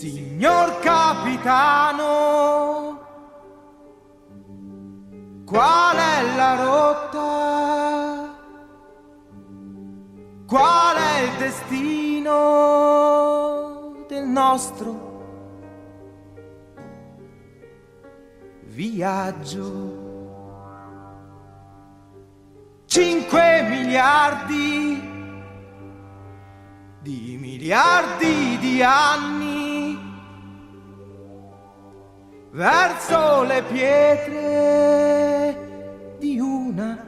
Signor capitano, qual è la rotta? Qual è il destino del nostro viaggio? 5 miliardi di anni verso le pietre di una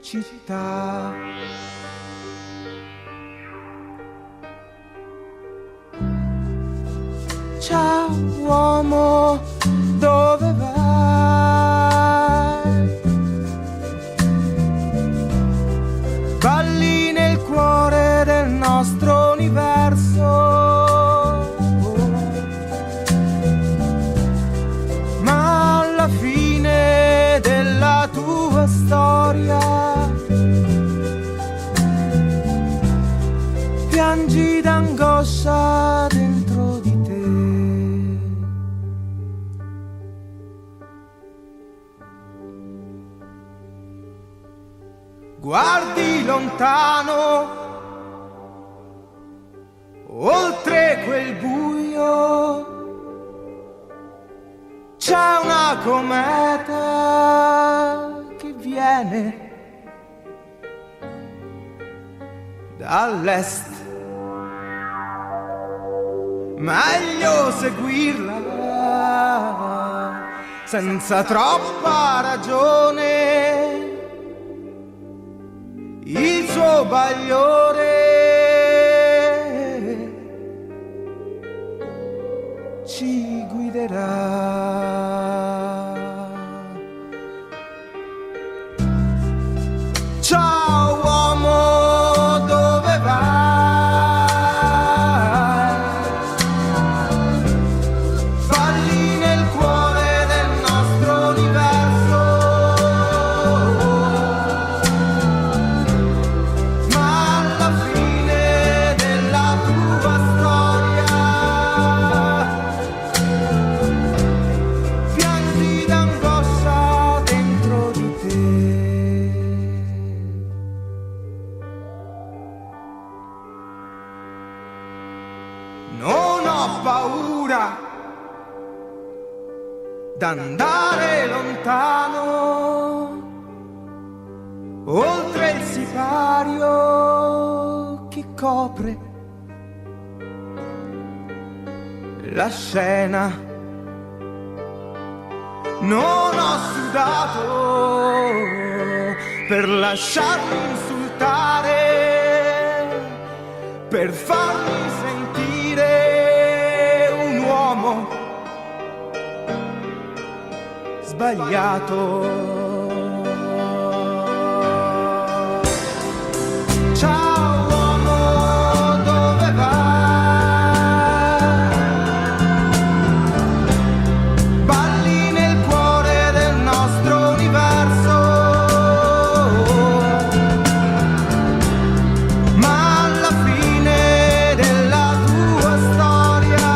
città. Ciao uomo, dove vai? Balli nel cuore del nostro universo, ma alla fine della tua storia piangi d'angoscia dentro di te. Guardi lontano, oltre quel buio, c'è una cometa che viene dall'est. Meglio seguirla senza troppa ragione. Il suo bagliore ci guiderà. Ciao uomo, dove vai? Balli nel cuore del nostro universo, ma alla fine della tua storia piangi d'angoscia dentro di te. Non ho paura d'andare lontano, oltre il sipario che copre la scena. Non ho sudato per lasciarmi insultare, per farmi sentire un uomo sbagliato. Ciao uomo, dove vai? Balli nel cuore del nostro universo, ma alla fine della tua storia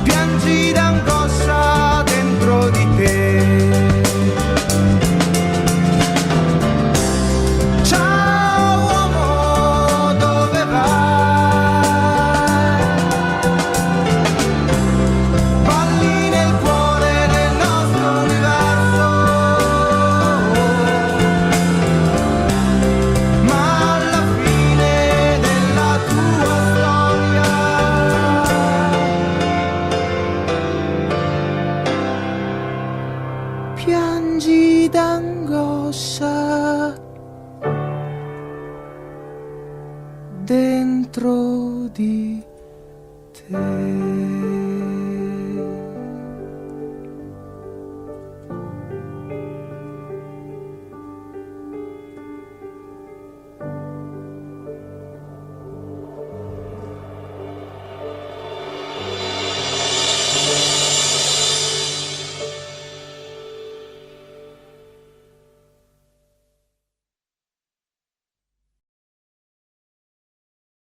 piangi d'angoscia dentro di te. Ciao uomo, dove vai? Balli nel cuore del nostro universo, ma alla fine della tua storia piangi d'angoscia dentro di te.